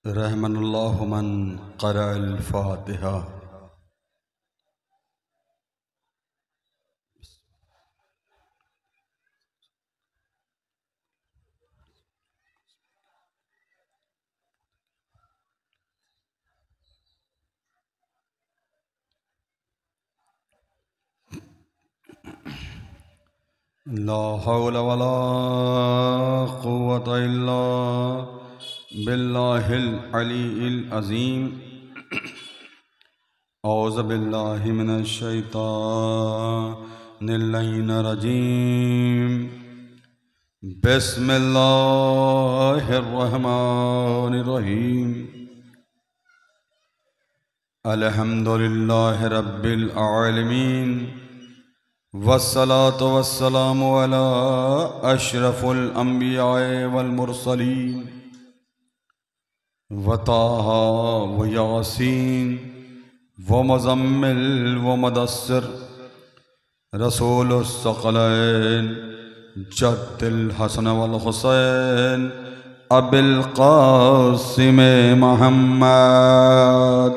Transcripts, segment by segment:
रहमनुल्लाहु मन क़रअल फ़ातिहा। ला हौला वला क़ुव्वता इल्ला बिल्लाहिल अलीइल अज़ीम। औज़ु बिल्लाहि मिनश शैतानिर रजीम। बिस्मिल्लाहिर रहमानिर रहीम। अल्हम्दुलिल्लाहि रब्बिल आलमीन वस्सलातु वस्सलामु अला अशरफुल अंबियाए वल मुरसलीन व ताहा व यासीन व मुज़म्मिल व मुदस्सिर रसूलुस सकलैन जद्दिल हसन वल हुसैन अबिल क़ासिम मुहम्मद।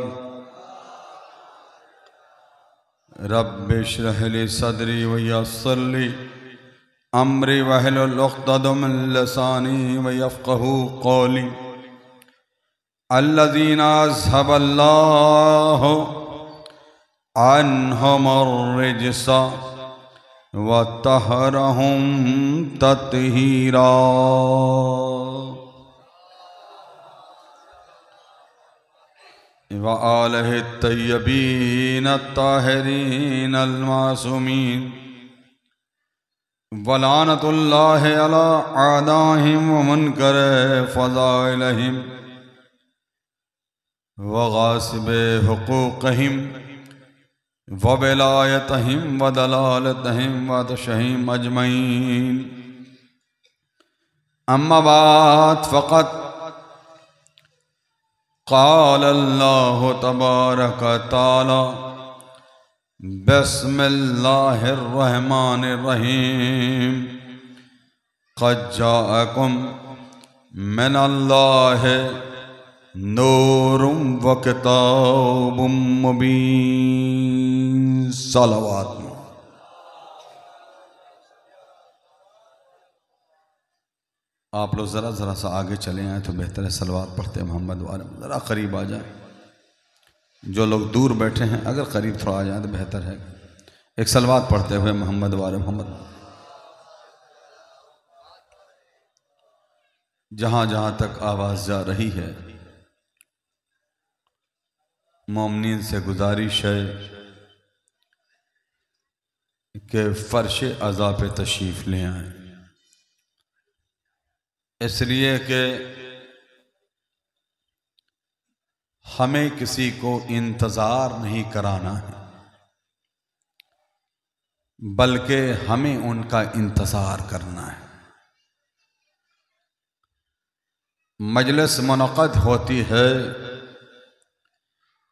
रब्बि इश्रह ली सदरी व यस्सिर ली अम्री वहलुल उक़्दतम मिन लिसानी व यफ़क़हू क़ौली। अल्लज़ीना अज़हबल्लाहु अन्हुमुर रिज्सा व तहरहुम तत्हीरा। व आलिहि तय्यबीन अत्ताहिरीन अल-मासूमीन व लानतुल्लाहि अला आदाहिम व मुनकरे फ़ज़ाइलिहिम व गासिबे हुक़ूक़िहिम व विलायतिहिम व दलालतिहिम व तशहीम अजमईन। अम्मा बाद फ़क़त क़ाल अल्लाहु तबारक व तआला बिस्मिल्लाहिर रहमानिर रहीम। क़द जाअकुम मिनल्लाहि नूरुम व किताबुम मुबीन। सलावत। आप लोग ज़रा सा आगे चले आए तो बेहतर है। सलवात पढ़ते मोहम्मद वाले ज़रा करीब आ जाए। जो लोग दूर बैठे हैं अगर करीब थोड़ा आ जाए तो बेहतर है। एक सलवात पढ़ते हुए मोहम्मद वाले मोहम्मद। जहाँ जहाँ तक आवाज़ जा रही है मोमिनीन से गुजारिश है कि फ़र्श अज़ा पे तशरीफ़ ले आएँ, इसलिए कि हमें किसी को इंतज़ार नहीं कराना है बल्कि हमें उनका इंतज़ार करना है। मजलिस मुनक़द होती है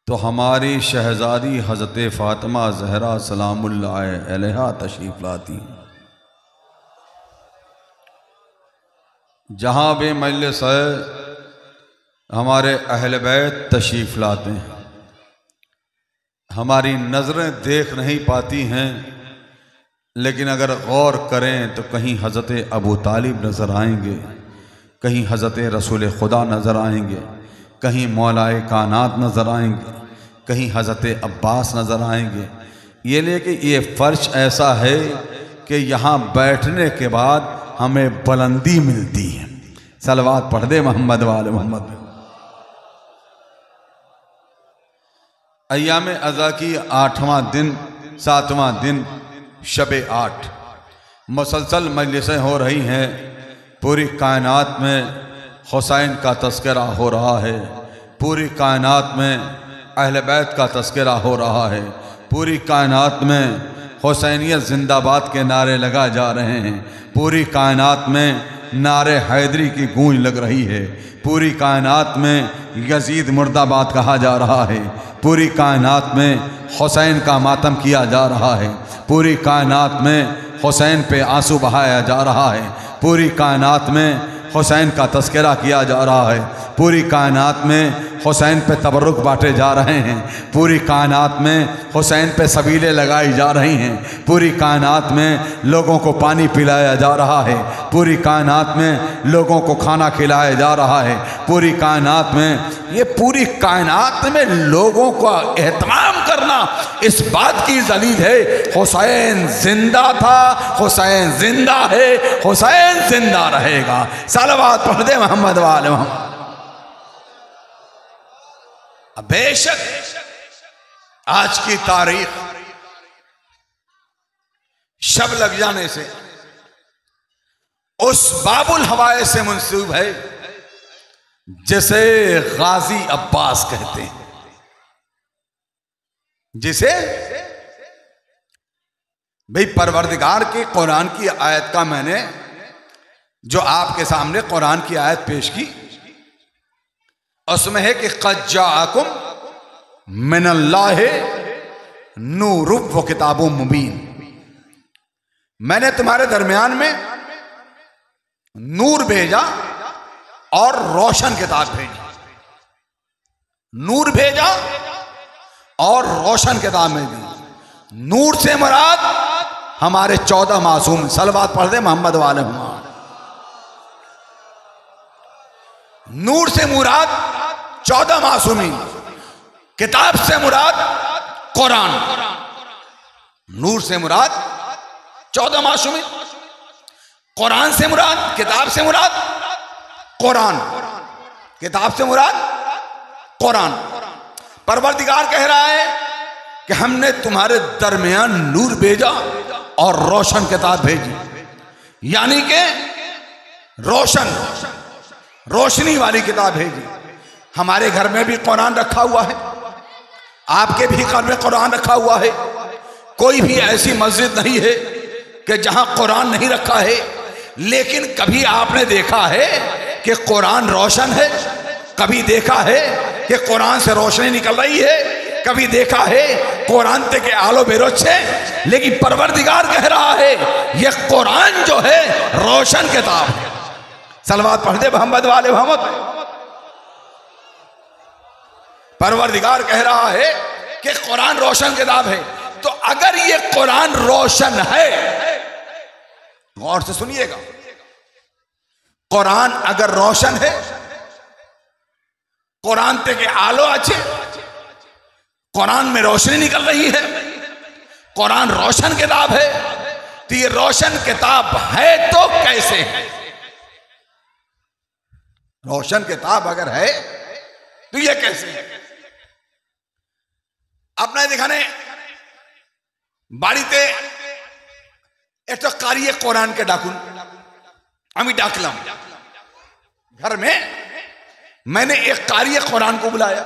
तो हमारी शहज़ादी हज़रत फ़ातिमा ज़हरा सलामुल्लाह अलैहा तशरीफ़ लाती हैं। जहाँ भी मजलिस है हमारे अहले बैत तशरीफ़ लाते हैं। हमारी नज़रें देख नहीं पाती हैं लेकिन अगर गौर करें तो कहीं हज़रत अबू तालिब नज़र आएंगे, कहीं हज़रत रसूल खुदा नज़र आएंगे, कहीं मौलाए कानात नज़र आएंगे, कहीं हज़रत अब्बास नज़र आएंगे। ये लेके ये फ़र्श ऐसा है कि यहाँ बैठने के बाद हमें बुलंदी मिलती है। सलवात पढ़ दे मोहम्मद वाले मोहम्मद। अय्याम अज़ा की 8वां दिन 7वां दिन शब-ए 8 मुसलसल मजलिसें हो रही हैं। पूरी कायनात में हुसैन का तज़किरा हो रहा है, पूरी कायनात में अहले बैत का तज़किरा हो रहा है, पूरी कायनात में हुसैनियत जिंदाबाद के नारे लगाए जा रहे हैं, पूरी कायनात में नारे हैदरी की गूंज लग रही है, पूरी कायनात में यजीद मुर्दाबाद कहा जा रहा है, पूरी कायनात में हुसैन का मातम किया जा रहा है, पूरी कायनात में हुसैन पे आंसू बहाया जा रहा है, पूरी कायनात में हुसैन का तस्करा किया जा रहा है। पूरी कायनात में हुसैन पे तबरुक बांटे जा रहे हैं। पूरी कायनात में हुसैन पे सबीलें लगाई जा रही हैं। पूरी कायनात में लोगों को पानी पिलाया जा रहा है। पूरी कायनात में लोगों को खाना खिलाया जा रहा है। पूरी कायनात में, ये पूरी कायनात में लोगों का एहतमाम करना इस बात की दलील है हुसैन जिंदा था, हुसैन जिंदा है, हुसैन जिंदा रहेगा। सलवात पढ़ दे मोहम्मद वाले मोहम्मद। बेशक आज की तारीख शब लग जाने से उस बाबुल हवाए से मुंसूब है जिसे गाजी अब्बास कहते हैं, जिसे भाई परवरदिगार के कुरान की आयत का मैंने जो आपके सामने कुरान की आयत पेश की, उसमें है कि क़द जाअकुम मिनल्लाहि नूरुन व किताबुम मुबीन। मैंने तुम्हारे दरमियान में नूर भेजा और रोशन किताब भेजी। नूर भेजा और रोशन किताब में दी। नूर से मुराद हमारे 14 मासूम, सलवात पढ़ दे मोहम्मद वाले। नूर से मुराद 14 मासूमीन, किताब से मुराद कुरान। नूर से मुराद 14 मासूमीन, कुरान से मुराद, किताब से मुराद कुरान, किताब से मुराद कुरान। परवरदिगार कह रहा है कि हमने तुम्हारे दरमियान नूर भेजा और रोशन किताब भेजी, यानी कि रोशन, रोशनी वाली किताब भेजी। हमारे घर में भी कुरान रखा हुआ है, आपके भी घर में कुरान रखा हुआ है। कोई भी ऐसी मस्जिद नहीं है कि जहां कुरान नहीं रखा है। लेकिन कभी आपने देखा है कि कुरान रोशन है? कभी देखा है कि कुरान से रोशनी निकल रही है? कभी देखा है कुरान ते के आलो बेरोज से? लेकिन परवरदिगार कह रहा है यह कुरान जो है रोशन किताब है। सलवात पढ़ दे मोहम्मद वाले मोहम्मद। परवरदिगार कह रहा है कि कुरान रोशन किताब है। तो अगर ये कुरान रोशन है, गौर से सुनिएगा, कुरान अगर रोशन है, कुरान ते के आलो अच्छे, कुरान में रोशनी निकल रही है, कुरान रोशन किताब है, तो ये रोशन किताब है तो कैसे है? रोशन किताब अगर है तो ये कैसे है? अपने दिखाने बाड़ीते एक तो कारिये कुरान के डाकुन আমি डाकलाम। घर में मैंने एक कारिये कुरान को बुलाया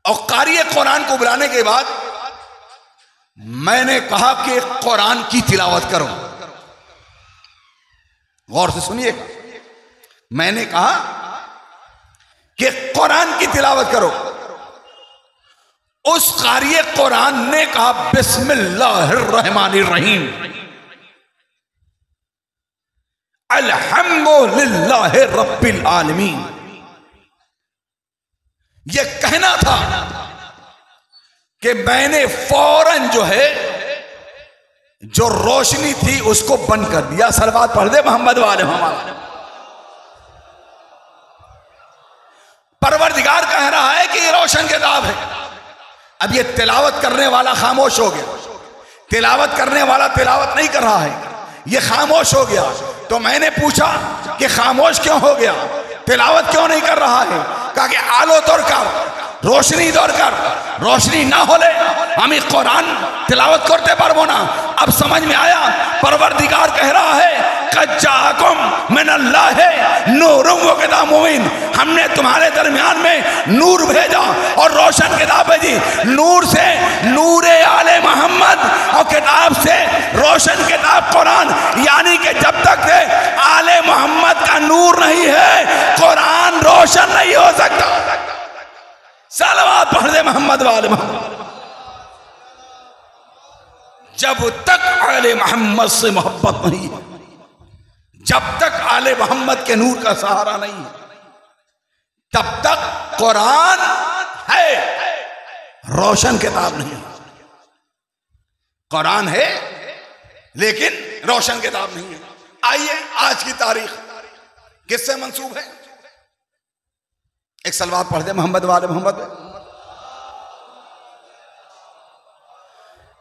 और कारिये कुरान को बुलाने के बाद मैंने कहा कि कुरान की तिलावत करो। गौर से सुनिएगा, मैंने कहा कि कुरान की तिलावत करो। उस कारिये कुरान ने कहा बिस्मिल्लाहिर्रहमानिर्रहीम, अल्हम्दुलिल्लाहि रब्बिल आलमीन। यह कहना था कि मैंने फौरन जो है जो रोशनी थी उसको बंद कर दिया। सलवात पढ़ दे मोहम्मद वाले मोहम्मद। परवरदिगार कह रहा है कि ये रोशन किताब है। अब ये तिलावत करने वाला खामोश हो गया। तिलावत करने वाला तिलावत नहीं कर रहा है, ये खामोश हो गया। तो मैंने पूछा कि खामोश क्यों हो गया, तिलावत क्यों नहीं कर रहा है? कहा कि आलो तोड़ कर, रोशनी दौड़ कर, रोशनी ना होले हम कुरान तिलावत करते पारबो ना। अब समझ में आया, परवरदिगार कह रहा है क़द जाअकुम मिनल्लाहि नूरुन व किताबुम मुबीन। हमने तुम्हारे दरमियान में नूर भेजा और रोशन किताब भेजी। नूर से नूरे आले मोहम्मद और किताब से रोशन किताब कुरान। यानी कि जब तक आले मोहम्मद का नूर नहीं है कुरान रोशन नहीं हो सकता। सलवात पढ़ दे मोहम्मद वाले मोहम्मद। जब तक आले मोहम्मद से मोहब्बत नहीं है, जब तक आले मोहम्मद के नूर का सहारा नहीं है तब तक कुरान है, रोशन किताब नहीं है। कुरान है लेकिन रोशन किताब नहीं है। आइए आज की तारीख किससे मंसूब है? एक सलवात पढ़ दे मोहम्मद वाले मोहम्मद पे।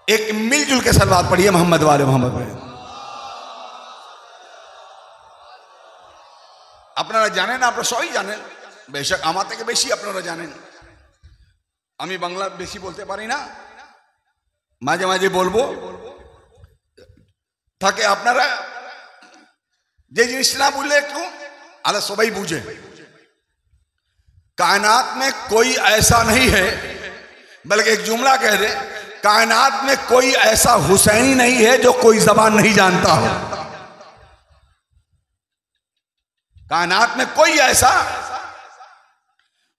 एक मिलजुल के सलवात पढ़िए मोहम्मद वाले मोहम्मद पे। আপনারা জানেন, আপনারা সবাই জানেন, বেশক আমার থেকে বেশি আপনারা জানেন। আমি বাংলা বেশি বলতে পারি না, মাঝে মাঝে বলবো, তাকে আপনারা যে জিনিসটা না বললে একটু আলা সবাই বুঝে। कायनात में कोई ऐसा नहीं है, बल्कि एक जुमला कह दे, कायनात में कोई ऐसा हुसैनी नहीं है जो कोई जबान नहीं जानता हो। कायनात में कोई ऐसा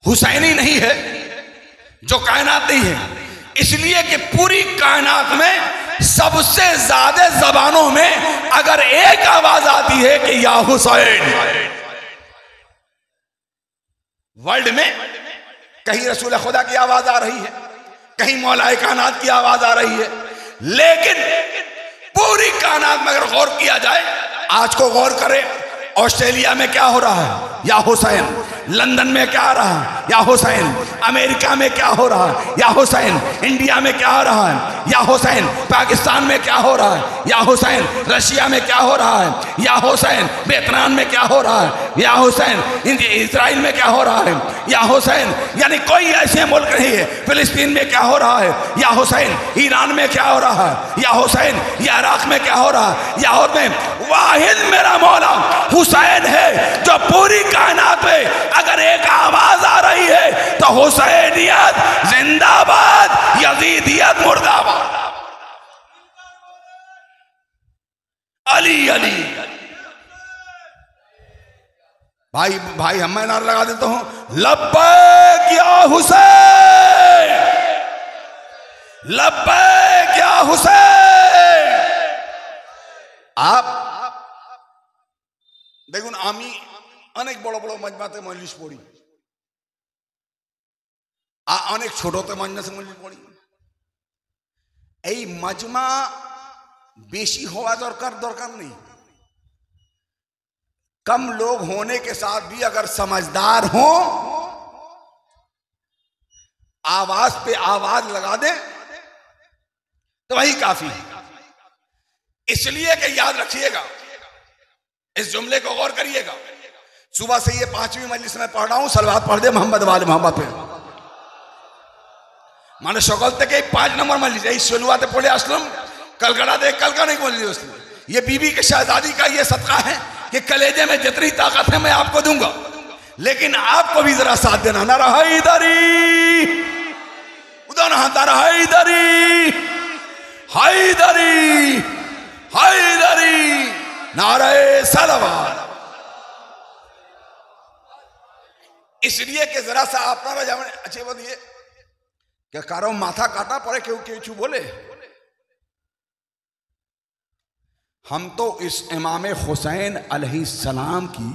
हुसैनी नहीं है जो कायनात नहीं है, इसलिए कि पूरी कायनात में सबसे ज्यादा जबानों में अगर एक आवाज आती है कि या हुसैन, वर्ल्ड में कहीं रसूल खुदा की आवाज आ रही है, कहीं मौलाए कायनात की आवाज आ रही है, लेकिन पूरी कायनात में अगर गौर किया जाए, आज को गौर करें, ऑस्ट्रेलिया में क्या हो रहा है? या हुसैन। लंदन में क्या हो रहा है? या हुसैन। अमेरिका में क्या हो रहा है? या हुसैन। इंडिया में क्या हो रहा है? या हुसैन। पाकिस्तान में क्या हो रहा है? या हुसैन। रशिया में क्या हो रहा है? या हुसैन। वियतनाम में क्या हो रहा है? या हुसैन। इजराइल में क्या हो रहा है? या हुसैन। यानी कोई ऐसे मुल्क नहीं है। फिलिस्तीन में क्या हो रहा है? या हुसैन। ईरान में क्या हो रहा है? या हुसैन। या इराक में क्या हो रहा है? या में वाहिद मेरा मौला हुसैन है, जो पूरी कायनात में अगर एक आवाज आ रही है तो हुसैनियत जिंदाबाद, यजीदियत मुर्दाबाद। अली अली। भाई भाई हम मैं नारा लगा देता हूं, लब्बैक या हुसैन, लब्बैक या हुसैन। आप দেখুন, আমি অনেক বড় বড় মজমাতে মজলিস পড়ি, অনেক ছোটতে মজমাতে মজলিস পড়ি। এই মজমা বেশি হওয়া দরকার नहीं, कम लोग होने के साथ भी अगर समझदार हो, आवाज पे आवाज लगा दे तो वही काफी है। इसलिए कि याद रखिएगा, इस जुमले को गौर करिएगा, सुबह से ये 5वीं मजलिस में पढ़ रहा हूं, सलवात पढ़ दे मोहम्मद वाले मोहम्मद पे। माने सकल থেকে 5 नंबर मजलिस এই शुरुआत पढ़े असलम कलकड़ा दे कलका नहीं मजलिस उसने। ये बीबी के शहजादी का ये सदका है कि कलेजे में जितनी ताकत है मैं आपको दूंगा, लेकिन आपको भी जरा साथ देना। ना रहा इधरी उधर नहाता रहा इधरी, हाइदरी हाइदरी, नारे सलवात। इसलिए कि जरा सा अपना जाने अच्छे बोलिए क्या कारो माथा काटा पड़े क्यों क्यों बोले। हम तो इस इमाम हुसैन अलैहिस्सलाम की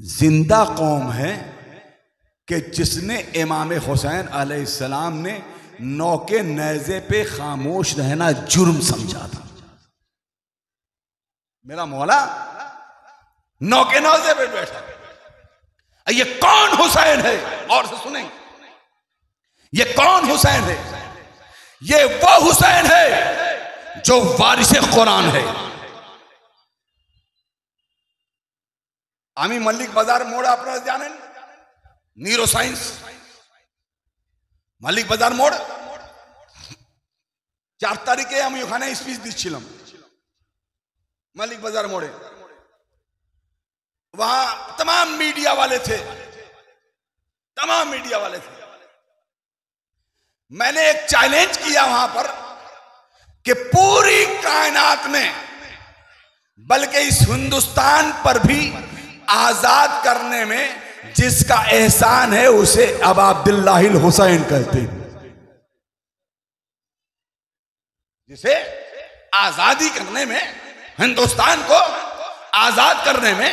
जिंदा कौम है कि जिसने इमाम हुसैन अलैहिस्सलाम ने नौके नेज़े पे खामोश रहना जुर्म समझा था। मेरा मौला नौके नेज़े पे बैठा। ये कौन हुसैन है? और से सुने, ये कौन हुसैन है? ये वो हुसैन है जो वारिसे कुरान है। आमी मल्लिक बाजार मोड़ अपना जानें, न्यूरो साइंस मल्लिक बाजार मोड़ 4 तारीखे আমি ওখানে স্পিচ দিচ্ছিলাম मल्लिक बाजार मोड़े। वहां तमाम मीडिया वाले थे, तमाम मीडिया वाले थे। मैंने एक चैलेंज किया वहां पर कि पूरी कायनात में, बल्कि इस हिंदुस्तान पर भी आजाद करने में जिसका एहसान है उसे अब अब्दुल्लाहिल हुसैन कहते हैं। जिसे आजादी करने में, हिंदुस्तान को आजाद करने में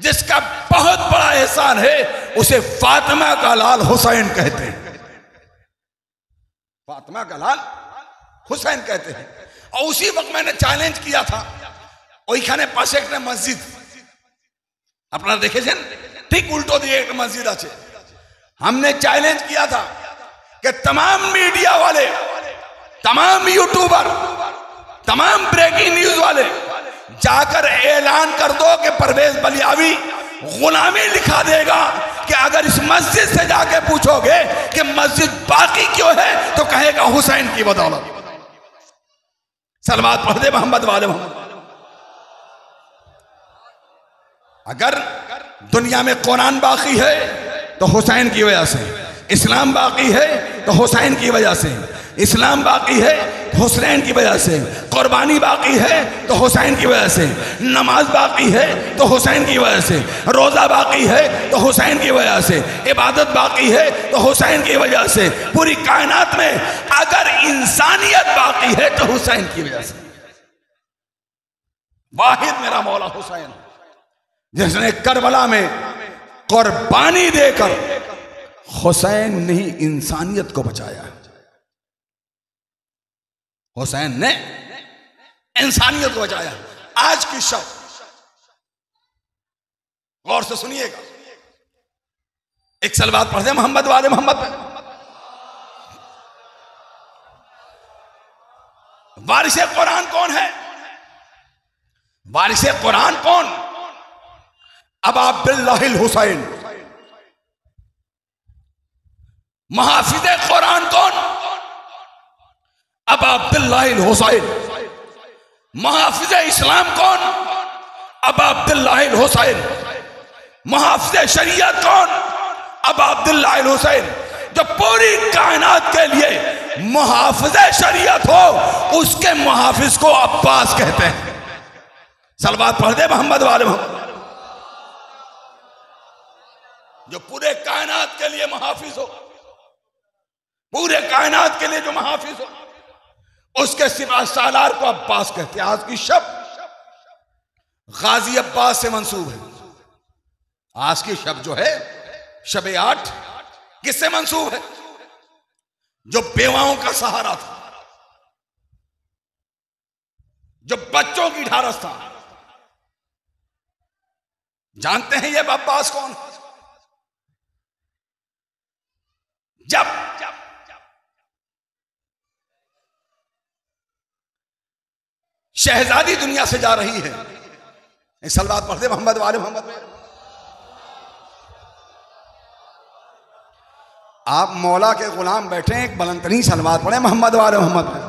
जिसका बहुत बड़ा एहसान है, उसे फातिमा का लाल हुसैन कहते हैं। फातिमा का लाल हुसैन कहते हैं। और उसी वक्त मैंने चैलेंज किया था, ওইখানে পাশে একটা মসজিদ আপনারা দেখেছেন, ठीक उल्टो दिए एक मस्जिद আছে। हमने चैलेंज किया था कि तमाम मीडिया वाले, तमाम यूट्यूबर, तमाम ब्रेकिंग न्यूज वाले जाकर ऐलान कर दो कि परवेज बलियावी गुलामी लिखा देगा, कि अगर इस मस्जिद से जाके पूछोगे कि मस्जिद बाकी क्यों है तो कहेगा हुसैन की बदौलत। सलवात पढ़ दे मोहम्मद वाले मोहम्मद। अगर दुनिया में कुरान बाकी है तो हुसैन की वजह से, इस्लाम बाकी है तो हुसैन की वजह से, इस्लाम बाकी है तो हुसैन की वजह से, कुर्बानी बाकी है तो हुसैन की वजह से, नमाज बाकी है तो हुसैन की वजह से, रोज़ा बाकी है तो हुसैन की वजह से, इबादत बाकी है तो हुसैन की वजह से, पूरी कायनात में अगर इंसानियत बाकी है तो हुसैन की वजह से। वाहिद मेरा मौला हुसैन, जिसने करबला में कुर्बानी देकर हुसैन ने ही इंसानियत को बचाया। हुसैन ने इंसानियत को बचाया। आज की शब गौर से सुनिएगा, एक सलवात पढ़ दे मोहम्मद वाले मोहम्मद पे। वारिसे कुरान कौन है? वारिसे कुरान कौन? अब अब्दुल्लाहिल हुसैन। मुहाफिज़े कुरान कौन? अब अब्दुल्लाहिल हुसैन। मुहाफिज़े इस्लाम कौन? अब अब्दुल्लाहिल हुसैन। मुहाफिज़े शरीयत कौन? अब अब्दुल्लाहिल हुसैन। जो पूरी कायनात के लिए मुहाफिज़े शरीयत हो, उसके मुहाफिज को अब्बास कहते हैं। सलवात पढ़ दे मोहम्मद वाले मोहम्मद। जो पूरे कायनात के लिए मुहाफिज हो, पूरे कायनात के लिए जो मुहाफिज हो, उसके सिवा सालार को अब्बास कहते हैं। आज की शब गाजी अब्बास से मंसूब है। आज की शब जो है शब 8 किससे मंसूब है? जो बेवाओं का सहारा था, जो बच्चों की ढारस था। जानते हैं ये अब्बास कौन? जब शहजादी दुनिया से जा रही है, सलवात पढ़ते मोहम्मद वाले मोहम्मद में। आप मौला के गुलाम बैठे, एक बुलंदतरीन सलवात पढ़े मोहम्मद वाले मोहम्मद में।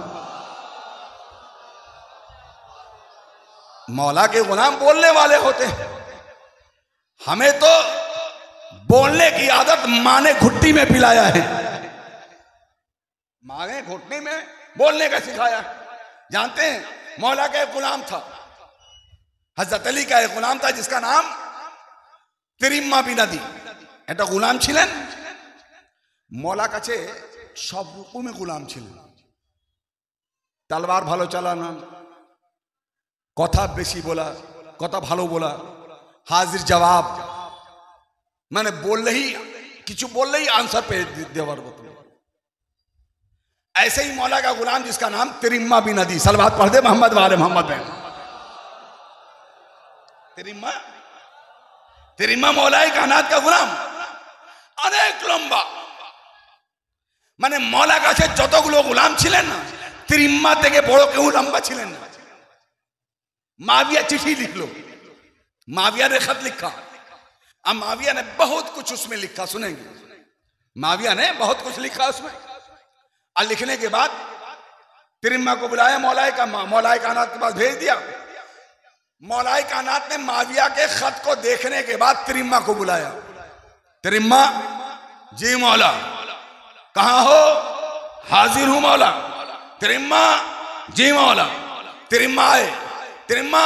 मौला के गुलाम बोलने वाले होते हैं। हमें तो बोलने की आदत माँ ने घुट्टी में पिलाया है। माँ ने घुट्टी में बोलने का सिखाया। जानते हैं मौला का एक गुलाम था, हजरत अली का एक गुलाम था जिसका नाम तिरिम्मा बिन अदी। এটা गुलाम ছিলেন मौला কাছে সব রকমের गुलाम ছিলেন। तलवार ভালো চালানো, কথা বেশি বলা, কথা ভালো বলা, हाजिर जवाब, मैंने बोल ही किचु बोल ही आंसर पे देवर बता। ऐसे ही मौला का गुलाम जिसका नाम तिरिम्मा बिन अदी। सलवात पढ़ दे मोहम्मद वाले मोहम्मद में। तिरिम्मा, तिरिम्मा मौला कायनात का गुलाम। अनेक लंबा মানে মৌলা কাছে যতগুলো গোলাম ছিলেন না, তিরিম্মা থেকে বড় কেউ লম্বা ছিলেন না। माविया चिट्ठी लिख लो, माविया ने खत लिखा। अब माविया ने बहुत कुछ उसमें लिखा, सुनेंगे। माविया ने बहुत कुछ लिखा उसमें। और लिखने के बाद तिरिम्मा को बुलाया, मौलाए कायनात के पास भेज दिया। मौलाए कायनात ने माविया के खत को देखने के बाद तिरिम्मा को बुलाया। तिरिम्मा, जी मौला। कहां हो? हाजिर हूं मौला। तिरिम्मा, जी मौला। तिरिम्मा आए। तिरिम्मा,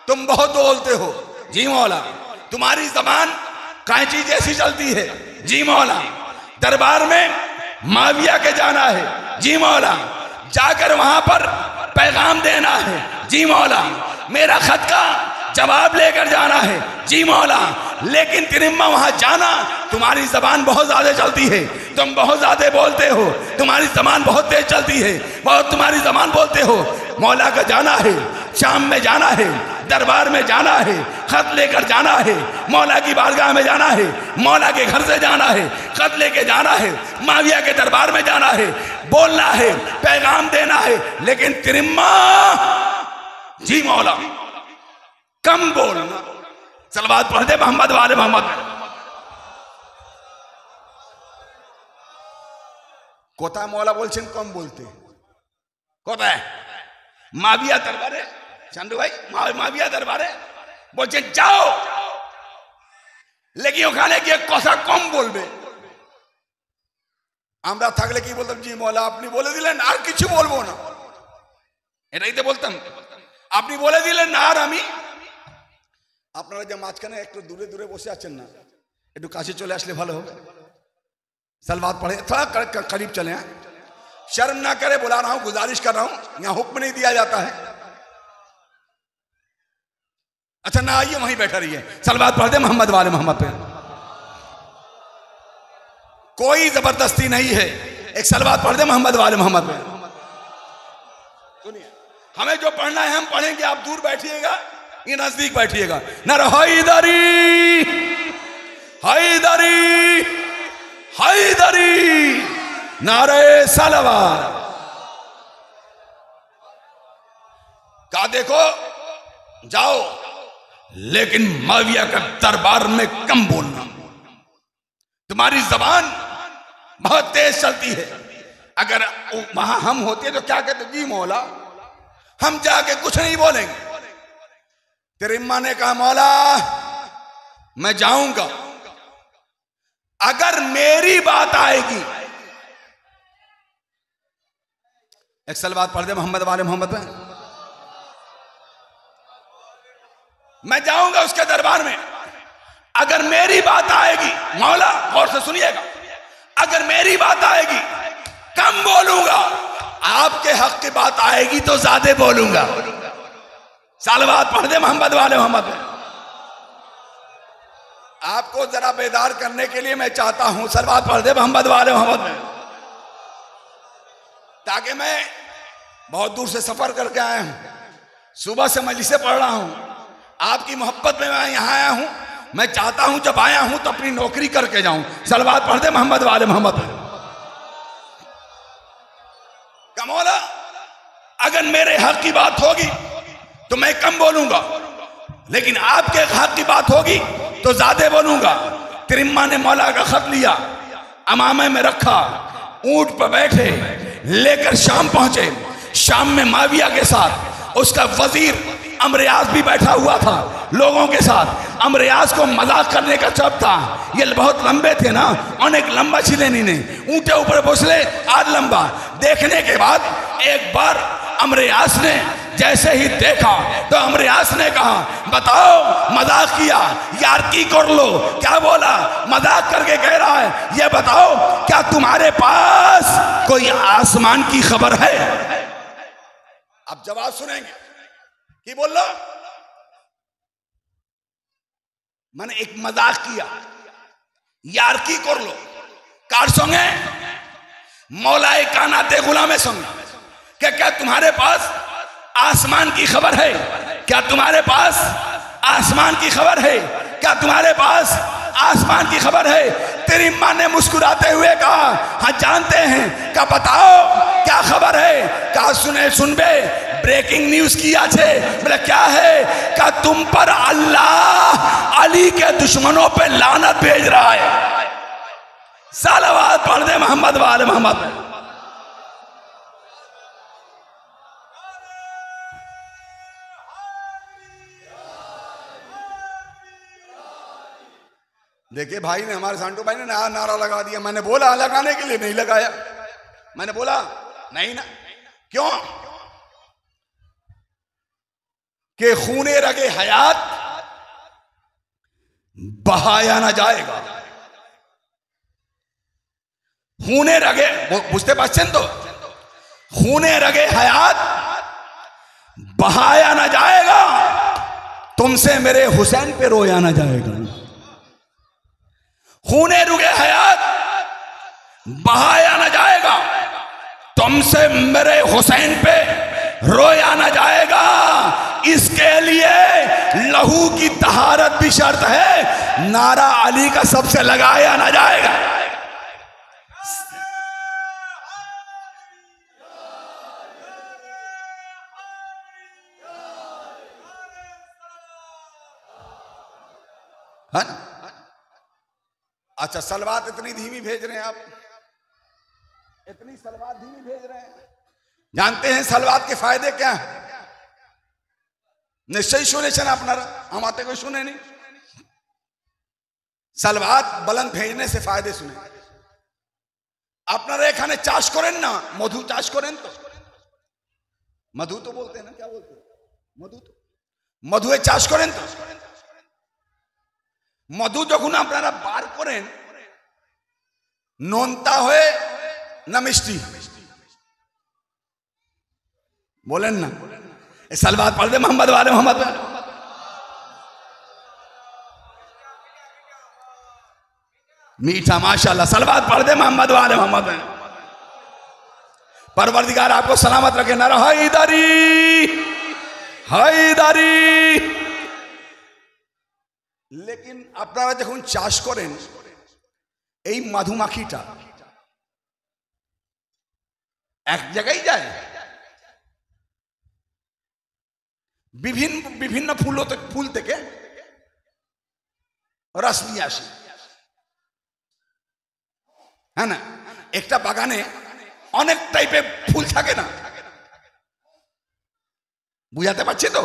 तुम बहुत बोलते हो। जी मौला। तुम्हारी जबान कैंची जैसी चलती है। जी मौला। दरबार में माविया के जाना है। जी मौला। जाकर वहां पर पैगाम देना है। जी मौला। मेरा खत का जवाब लेकर जाना है। जी मौला, लेकिन तिरिम्मा वहां जाना, तुम्हारी जबान बहुत ज्यादा चलती है, तुम बहुत ज्यादा बोलते हो, तुम्हारी जबान बहुत तेज चलती है, बहुत तुम्हारी जबान बोलते हो। मौला का जाना है, शाम में जाना है, दरबार में जाना है, खत लेकर जाना है, मौला की बारगाह में जाना है, मौला के घर से जाना है, खत लेके जाना है, माविया के दरबार में जाना है, बोलना है, पैगाम देना है। लेकिन तिरिम्मा, जी मौला, कम बोलना। सलवात पढ़ दे मोहम्मद वाले मोहम्मद। कोথায় मौला बोलছেন कम बोलते, কোথায় माविया दरबारे, चांदू भाई माविया दरबारे বলছেন যাও, लेकिन ওখানে গিয়ে কথা কম বলবে। আমরা থাকলে কি বলতাম, জি মৌলা আপনি বলে দিলেন আর কিছু বলবো না, এটাই তো বলতাম। আপনি বলে দিলেন না আর আমি। আপনারা যে মাঝখানে একটু দূরে দূরে বসে আছেন না, একটু কাছে চলে আসলে ভালো হবে। सलवात पढ़े, थोड़ा करीब चले हैं, शर्म ना करे, बुला रहा हूं, गुजारिश कर रहा हूं, यहां हुक्म नहीं दिया जाता है। अच्छा ना आइए, वहीं बैठा रहिए। सलवात पढ़ दे मोहम्मद वाले मोहम्मद पे। कोई जबरदस्ती नहीं है, एक सलवात पढ़ दे मोहम्मद वाले मोहम्मद पे। सुनिए, हमें जो पढ़ना है हम पढ़ेंगे, आप दूर बैठिएगा, ये नजदीक बैठिएगा। नर हैदरी हैदरी हैदरी, नारे सलवात। कहा देखो जाओ, लेकिन माविया का दरबार में कम बोलना, तुम्हारी जबान बहुत तेज चलती है। अगर वहां हम होते तो क्या कहते, जी मौला हम जाके कुछ नहीं बोलेंगे। तिरिम्मा ने कहा मौला मैं जाऊंगा, अगर मेरी बात आएगी। एक सलवात पढ़ दे मोहम्मद वाले मोहम्मद पे। मैं जाऊंगा उसके दरबार में, अगर मेरी बात आएगी, मौला गौर से सुनिएगा, अगर मेरी बात आएगी कम बोलूंगा, आपके हक की बात आएगी तो ज्यादा बोलूंगा। सलवात पढ़ दे मोहम्मद वाले मोहम्मद पे। आपको जरा बेदार करने के लिए मैं चाहता हूं, सलवात पढ़ दे मोहम्मद वाले मोहम्मद में, ताकि मैं बहुत दूर से सफर करके आया हूं, सुबह से मजलिसे पढ़ रहा हूं, आपकी मोहब्बत में मैं यहां आया हूं। मैं चाहता हूं जब आया हूं तो अपनी नौकरी करके जाऊं। सलवात पढ़ दे मोहम्मद वाले मोहम्मद में। मौला अगर मेरे हक की बात होगी तो मैं कम बोलूंगा, लेकिन आपके हक की बात होगी तो ज्यादा बोलूंगा। तिरिम्मा ने मौला का खत लिया, अमामे में रखा, ऊंट पर बैठे, लेकर शाम पहुंचे। शाम में माविया के साथ उसका वजीर अमरियाज भी बैठा हुआ था लोगों के साथ। अमरियाज को मजाक करने का चब था, ये बहुत लंबे थे ना, अनेक लंबा छिले नहीं, ऊंटे ऊपर बसले आज लंबा। देखने के बाद एक बार अमरियाज ने जैसे ही देखा तो अमरियाज ने कहा बताओ मजाक किया, यार की कर लो। क्या बोला, मजाक करके कह रहा है ये बताओ क्या तुम्हारे पास कोई आसमान की खबर है। अब जवाब सुनेंगे कि बोल लो, मैंने एक मजाक किया, यार की कर लो। कार संगे मौलाए कानाते गुलामे संगे क्या तुम्हारे पास आसमान की खबर है? क्या तुम्हारे पास आसमान की खबर है? क्या तुम्हारे पास आसमान की खबर है? तेरी मां ने मुस्कुराते हुए कहा हाँ जानते हैं। क्या बताओ क्या खबर है? क्या सुन बे ब्रेकिंग न्यूज किया छे। बोले क्या है? क्या तुम पर अल्लाह अली के दुश्मनों पे लानत भेज रहा है। सालवात पढ़ दे मोहम्मद वाले मोहम्मद। देखिए भाई ने, हमारे सांटू भाई ने नारा लगा दिया। मैंने बोला लगाने के लिए, नहीं लगाया। मैंने बोला नहीं ना, क्यों? कि खूने रगे हयात बहाया ना जाएगा। खूने रगे, बुझते पाচ্ছেন तो, खूने रगे हयात बहाया ना जाएगा। तुमसे मेरे हुसैन पे रोया ना जाएगा, खूने रुगे हयात बहाया ना जाएगा, तुमसे मेरे हुसैन पे रोया ना जाएगा। इसके लिए लहू की तहारत भी शर्त है, नारा अली का सबसे लगाया ना जाएगा। है ना? अच्छा, सलवात इतनी धीमी भेज रहे हैं आप, इतनी सलवात धीमी भेज रहे हैं। जानते हैं सलवात के फायदे क्या है? निश्चय सुनेছেন আপনারা, আমাতে कोई सुने नहीं। सलवात बलंद भेजने से फायदे सुने। আপনারা এখানে চাষ করেন না, মধু চাষ করেন তো? মধু তো বলতে हैं ना, क्या बोलते हैं? মধু তো মধুয়ে চাষ করেন তো? মধু যখন আপনারা বার করেন, নোনতা হয়ে না মিষ্টি? बोलें ना। सलवात पढ़ दे मोहम्मद वाले मोहम्मद। मीठा माशाल्लाह, सलवात पढ़ दे मोहम्मद वाले मोहम्मद। परवरदिगार आपको सलामत रखे। ना हैदरी हैदरी। लेकिन আপনারা যখন চাষ করেন, এই মধুমাখিটা এক জায়গায় যায়, বিভিন্ন ফুল থেকে রস নিয়ে আসে, হ্যাঁ না? একটা বাগানে অনেক টাইপের ফুল থাকে না, বুঝাতে পারছি তো?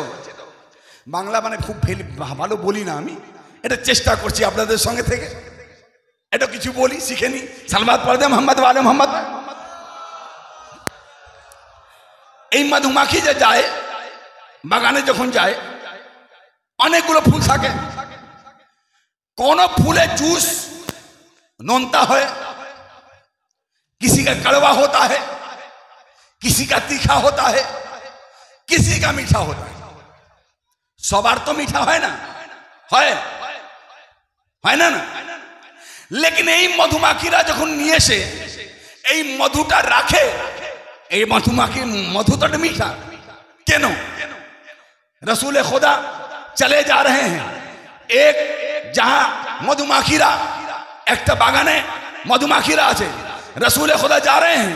বাংলা মানে খুব ভালো বলি না আমি, এটা চেষ্টা করছি আপনাদের সঙ্গে থেকে এটা কিছু বলি, শিখে নি। সালমাত পড়ে মোহাম্মদ ওয়ালে মোহাম্মদ। এই মধুমাখি যে যায় বাগানে, যখন যায় অনেকগুলো ফুল থাকে, কোন फूले जूस नोनता है, किसी का कड़वा होता है, किसी का तीखा होता है, किसी का मीठा होता है। सबार तो मीठा है ना, है ना? लेकिन এই মধুমাখিরা যখন নিয়ে এসে এই মধুটা রাখে, এই মধুমাখির মধুটা मीठा কেন? रसूल खुदा चले जा रहे हैं एक जहां मधुमाखीरा, एक बागाने मधुमाखीरा आछे, रसूल खुदा जा रहे हैं।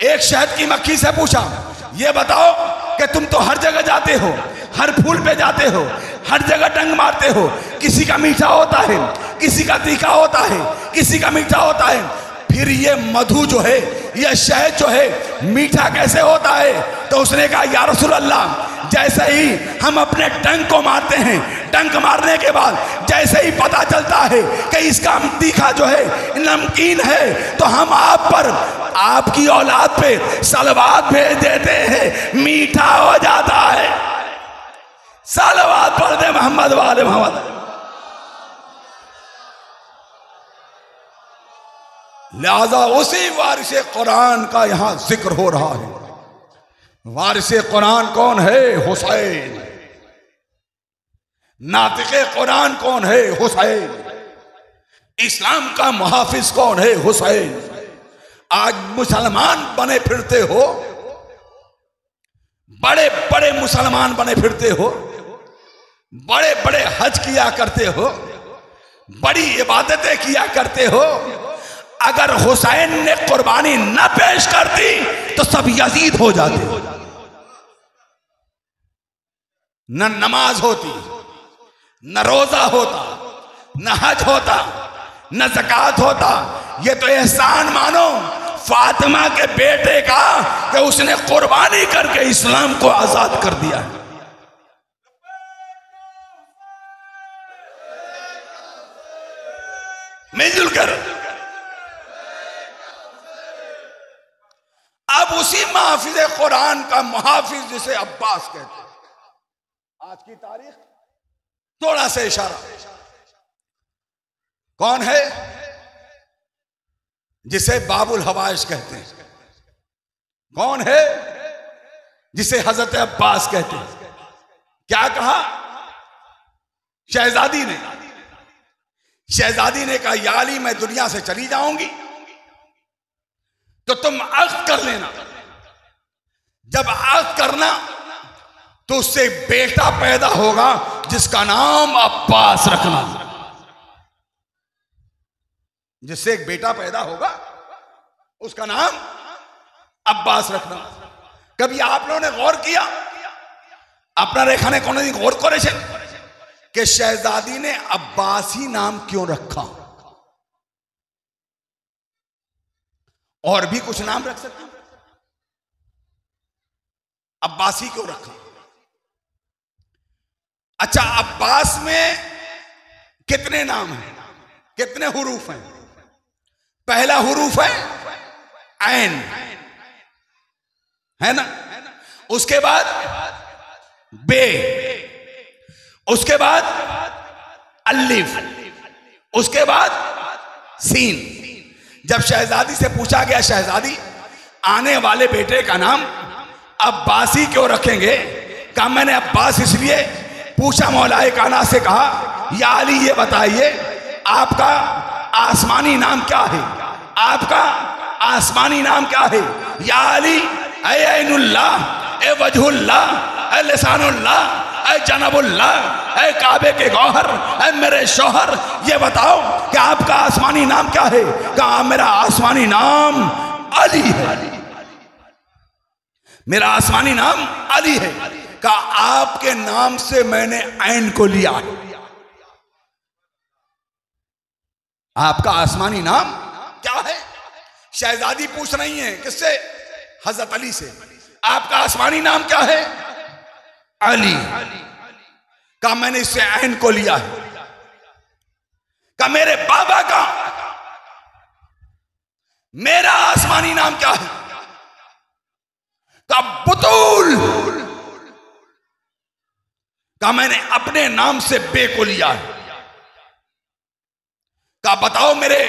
एक शहद की मक्खी से पूछा, ये बताओ कि तुम तो हर जगह जाते हो, हर फूल पे जाते हो, हर जगह डंग मारते हो, किसी का मीठा होता है, किसी का तीखा होता है, किसी का मीठा होता है, फिर ये मधु जो है, ये शहद जो है, मीठा कैसे होता है? तो उसने कहा, या रसूल अल्लाह, जैसे ही हम अपने डंक को मारते हैं, डंक मारने के बाद जैसे ही पता चलता है कि इसका तीखा जो है नमकीन है, तो हम आप पर, आपकी औलाद पे सलवात भेज देते हैं, मीठा हो जाता है। सलवात पढ़ दे मोहम्मद वाले मोहम्मद। लिहाजा उसी वारिसे कुरान का यहां जिक्र हो रहा है। वारिसे कुरान कौन है? हुसैन। नातिक़े कुरान कौन है? हुसैन। इस्लाम का मुहाफिज कौन है? हुसैन। आज मुसलमान बने फिरते हो, बड़े बड़े मुसलमान बने फिरते हो, बड़े बड़े हज किया करते हो, बड़ी इबादतें किया करते हो, अगर हुसैन ने कुर्बानी न पेश करती तो सब यजीद हो जाते। न नमाज होती, न रोजा होता, न हज होता, न ज़कात होता। ये तो एहसान मानो फातिमा के बेटे का कि उसने कुर्बानी करके इस्लाम को आजाद कर दिया। मिलजुल कर अब उसी महफिज कुरान का मुहाफिज जिसे अब्बास कहते हैं, आज की तारीख थोड़ा सा इशारा, कौन है? जिसे बाबुल हवाइश कहते हैं। कौन है? जिसे हजरत अब्बास कहते हैं। क्या कहा? शहजादी ने कहा, या अली मैं दुनिया से चली जाऊंगी तो तुम अक़्द कर लेना। जब अक़्द करना तो उससे बेटा पैदा होगा जिसका नाम अब्बास रखना। जिससे एक बेटा पैदा होगा उसका नाम अब्बास रखना। कभी आप लोगों ने गौर किया, अपना रेखाने कौन गौर करे कि शहजादी ने अब्बासी नाम क्यों रखा? और भी कुछ नाम रख सकते, अब्बासी क्यों रखा? अच्छा, अब्बास में कितने नाम हैं, कितने हुरूफ हैं? पहला हुरूफ है ऐन, है ना? उसके बाद बे, उसके बाद अलिफ, उसके बाद सीन। जब शहजादी से पूछा गया, शहजादी आने वाले बेटे का नाम अब्बासी क्यों रखेंगे? कहा मैंने अब्बास इसलिए पूछा, मौलाए काना से कहा, या अली ये बताइए आपका आसमानी नाम क्या है? आपका आसमानी नाम क्या है? या अली, ऐ ऐनुल्लाह, ऐ वजहुल्लाह, ऐ लिसानुल्लाह, ऐ जनबुल्लाह, ऐ काबे के गौहर, ऐ मेरे शौहर, ये बताओ कि आपका आसमानी नाम क्या है? कहा मेरा आसमानी नाम अली है, मेरा आसमानी नाम अली है। कहा आपके नाम से मैंने ऐन को लिया है। आपका आसमानी नाम क्या है? शहजादी पूछ रही है, किससे? हजरत अली से। आपका आसमानी नाम क्या है? अली। कहा मैंने इससे ऐन को लिया है। कहा मेरे बाबा का मेरा आसमानी नाम क्या है? कहा बुतूल। कहा मैंने अपने नाम से बे को लिया है। कहा बताओ मेरे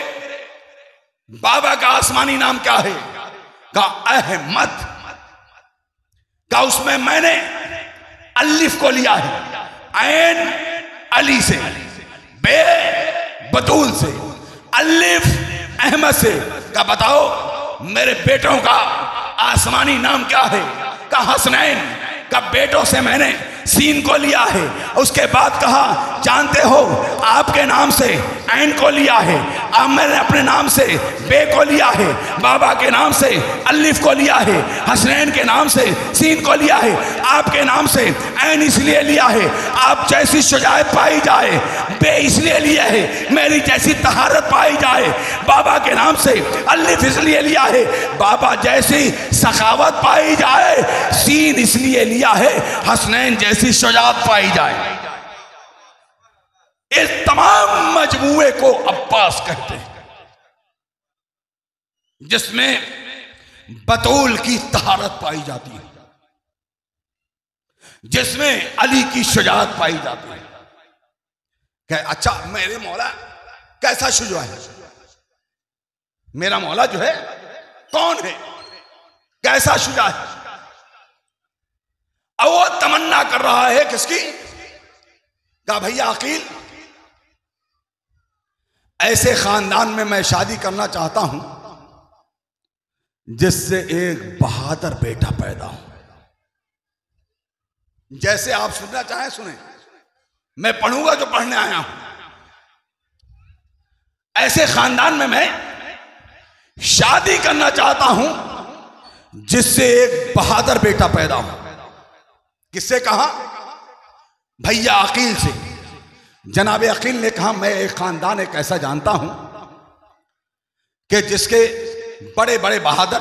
बाबा का आसमानी नाम क्या है? कहा अहमद। कहा उसमें मैंने अलिफ को लिया है, ऐन अली से, बे बतूल से, अलिफ अहमद से। कहा बताओ मेरे बेटों का आसमानी नाम क्या है? कहा हसनैन। का बेटों से मैंने सीन को लिया है। उसके बाद कहा जानते हो आपके नाम से ऐन को लिया है, अब मैंने अपने नाम से बे को लिया है, बाबा के नाम से अलिफ को लिया है, हसनैन के नाम से सीन को लिया है, आपके नाम से ऐन इसलिए लिया है आप जैसी शुजाअत पाई जाए, बे इसलिए लिया है मेरी जैसी तहारत पाई जाए, बाबा के नाम से अलिफ इसलिए लिया है बाबा जैसी सखावत पाई जाए, सीन इसलिए लिया है हसनैन जैसी शुजाअत पाई जाए। इस तमाम मजमूए को अब्बास कहते हैं, जिसमें बतूल की तहारत पाई जाती है, जिसमें अली की शुजाअत पाई जाती है। कहे अच्छा मेरे मौला कैसा शुजा है? मेरा मौला जो है कौन है, कैसा शुजा है? अब वो तमन्ना कर रहा है किसकी? कहा भैया अकील, ऐसे खानदान में मैं शादी करना चाहता हूं जिससे एक बहादुर बेटा पैदा हो। जैसे आप सुनना चाहें सुने, मैं पढ़ूंगा जो पढ़ने आया हूं। ऐसे खानदान में मैं शादी करना चाहता हूं जिससे एक बहादुर बेटा पैदा हो। किससे कहा? भैया अकील से। जनाब अकील ने कहा मैं एक खानदान एक ऐसा जानता हूं कि जिसके बड़े बड़े बहादुर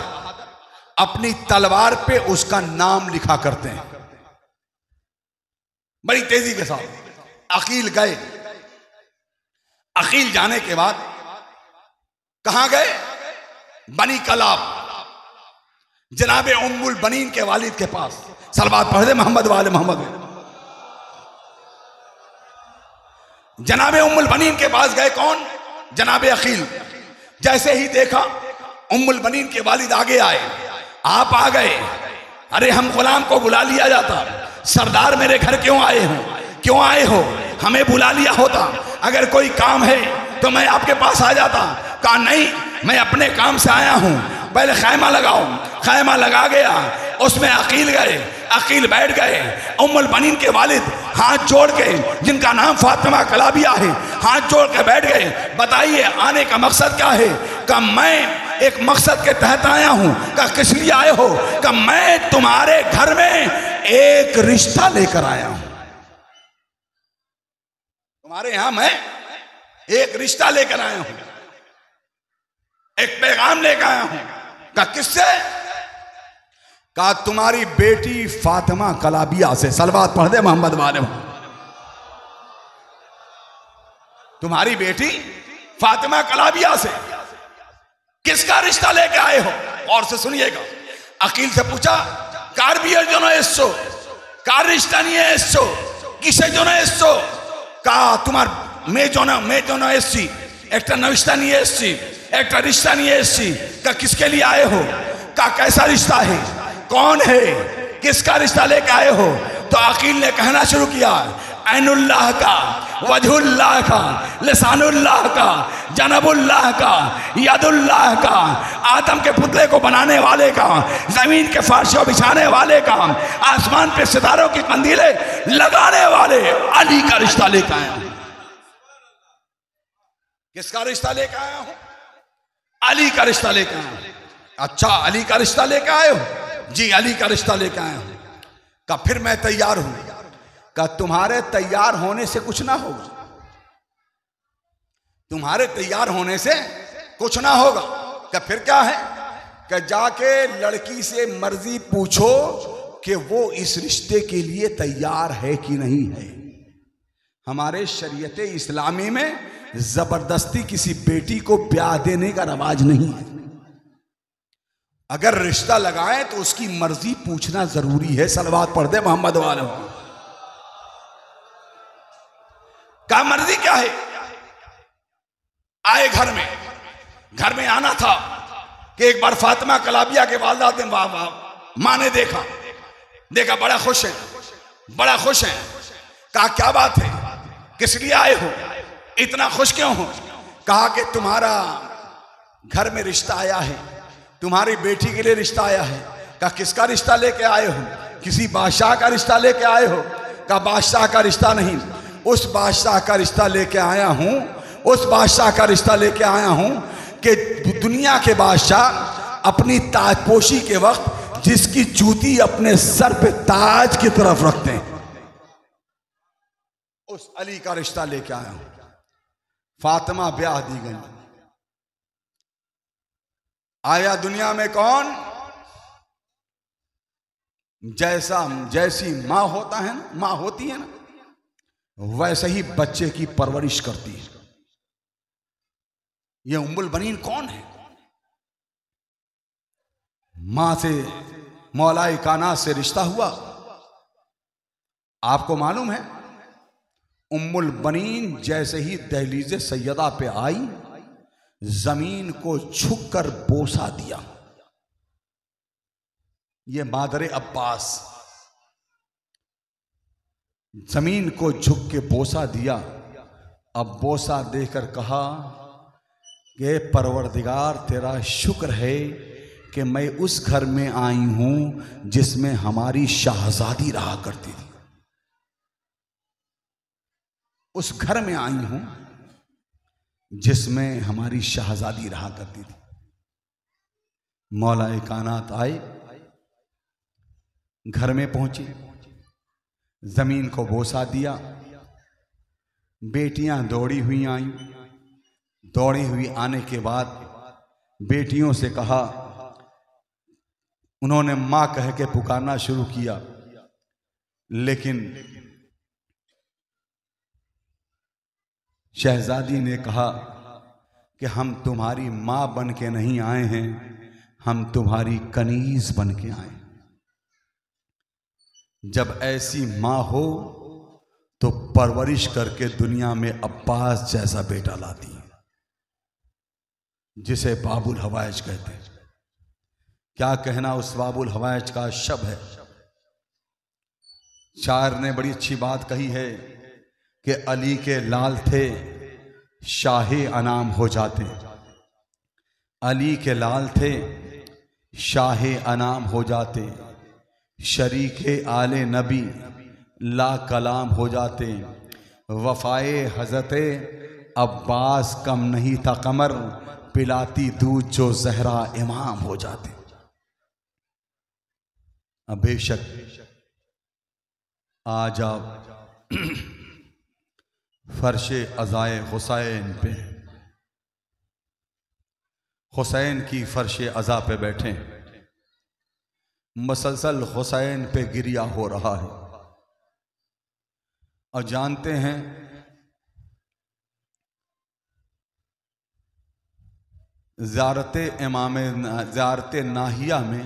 अपनी तलवार पे उसका नाम लिखा करते हैं। बड़ी तेजी के साथ अकील गए। अकील जाने के बाद कहां गए? बनी कलाब, जनाब उम्मुल बनीन के वालिद के पास। सलवात पढ़ दे मोहम्मद वाले मोहम्मद। जनाब उम्मुल बनीन के पास गए। कौन? जनाब अकील। जैसे ही देखा उम्मुल बनीन के वालिद आगे आए। आप आ गए? अरे हम गुलाम को बुला लिया जाता। सरदार मेरे घर क्यों आए हो? क्यों आए हो? हमें बुला लिया होता, अगर कोई काम है तो मैं आपके पास आ जाता। कहा नहीं, मैं अपने काम से आया हूं, पहले खैमा लगाओ। खैमा लगा गया, उसमें अकील गए, अकील बैठ गए। उम्मुल बनीन के वालिद हाथ जोड़ के, जिनका नाम फातिमा कलाबिया है, हाथ जोड़ के बैठ गए। बताइए आने का मकसद क्या है? कि मैं एक मकसद के तहत आया हूं। कि किस लिए आए हो? कि मैं तुम्हारे घर में एक रिश्ता लेकर आया हूं, तुम्हारे यहां मैं एक रिश्ता लेकर आया हूं, एक पैगाम लेकर आया हूं। का किससे? का तुम्हारी बेटी फातिमा कलाबिया से। सलवात पढ़ दे मोहम्मद वाले। तुम्हारी बेटी फातिमा कलाबिया से किसका रिश्ता लेके आए हो? और से सुनिएगा। अकील से पूछा, कार भी जो ना एसो, कार रिश्ता नहीं है एसो, किसे जो ना एसो? का तुम्हार मैं जो ना एसी, एक नविश्ता नहीं है एसी, एक रिश्ता नहीं है एसी। का किसके लिए आए हो? का कैसा रिश्ता है, कौन है, किसका रिश्ता लेके आए हो? तो अकील ने कहना शुरू किया, ऐनुल्लाह का, वजहुल्लाह का, लिसानुल्लाह का, जनबुल्लाह का, यदुल्लाह का, आदम के पुतले को बनाने वाले का, जमीन के फर्शों बिछाने वाले का, आसमान पे सितारों की कंदीलें लगाने वाले अली का रिश्ता लेकर आया हूं। किसका रिश्ता लेकर आया हूं? अली का रिश्ता लेकर आया हूं। अच्छा, अली का रिश्ता लेकर आए हो? जी, अली का रिश्ता लेकर आया हूं। का फिर मैं तैयार हूं। का तुम्हारे तैयार होने से कुछ ना होगा, तुम्हारे तैयार होने से कुछ ना होगा। का फिर क्या है? कि जाके लड़की से मर्जी पूछो कि वो इस रिश्ते के लिए तैयार है कि नहीं है। हमारे शरीयत इस्लामी में जबरदस्ती किसी बेटी को ब्याह देने का रवाज नहीं है। अगर रिश्ता लगाए तो उसकी मर्जी पूछना जरूरी है। सलवात पढ़ दे मोहम्मद वाले। का मर्जी क्या है? आए घर में आना था कि एक बार फातिमा कलाबिया के वालदा ने मां ने देखा बड़ा खुश है। कहा क्या बात है, किस लिए आए हो, इतना खुश क्यों हो? कहा कि तुम्हारा घर में रिश्ता आया है, तुम्हारी बेटी के लिए रिश्ता आया है। कहा किसका रिश्ता लेके आए हो? किसी बादशाह का रिश्ता लेके आए हो? कहा बादशाह का रिश्ता नहीं, उस बादशाह का रिश्ता लेके आया हूं, उस बादशाह का रिश्ता लेके आया हूं कि दुनिया के बादशाह अपनी ताजपोशी के वक्त जिसकी जूती अपने सर पे ताज की तरफ रखते हैं, उस अली का रिश्ता लेके आया हूं। फातिमा ब्याह दी गई। आया दुनिया में कौन? जैसी मां होता है ना, मां होती है ना, वैसे ही बच्चे की परवरिश करती है। ये उम्मुल बनीन कौन है? मां से, मौलाए कायनात से रिश्ता हुआ। आपको मालूम है, उम्मुल बनीन जैसे ही दहलीज सैयदा पे आई, जमीन को झुककर बोसा दिया। ये मादरे अब्बास जमीन को झुक के बोसा दिया। अब बोसा देकर कहा कि परवरदिगार तेरा शुक्र है कि मैं उस घर में आई हूं जिसमें हमारी शहजादी रहा करती थी। उस घर में आई हूं जिसमें हमारी शहजादी रहा करती थी। मौलाए कायनात आए, घर में पहुंचे, जमीन को बोसा दिया। बेटियां दौड़ी हुई आईं। दौड़ी हुई आने के बाद बेटियों से कहा, उन्होंने मां कह के पुकारना शुरू किया, लेकिन शहजादी ने कहा कि हम तुम्हारी मां बन के नहीं आए हैं, हम तुम्हारी कनीज बन के आए। जब ऐसी मां हो तो परवरिश करके दुनिया में अब्बास जैसा बेटा लाती है, जिसे बाबुल हवाइज कहते हैं। क्या कहना उस बाबुल हवाइज का शब है। शायर ने बड़ी अच्छी बात कही है कि अली के लाल थे शाहे अनाम हो जाते, अली के लाल थे शाहे अनाम हो जाते, शरीके आले नबी ला कलाम हो जाते, वफाए हज़रते अब्बास कम नहीं था कमर, पिलाती दूध जो जहरा इमाम हो जाते। अब बेशक आज आप फर्शे अज़ाए हुसैन पे, हुसैन की फर्शे अज़ा पे बैठे, मसलसल हुसैन पे गिरिया हो रहा है। और जानते हैं ज़ियारत नाहिया में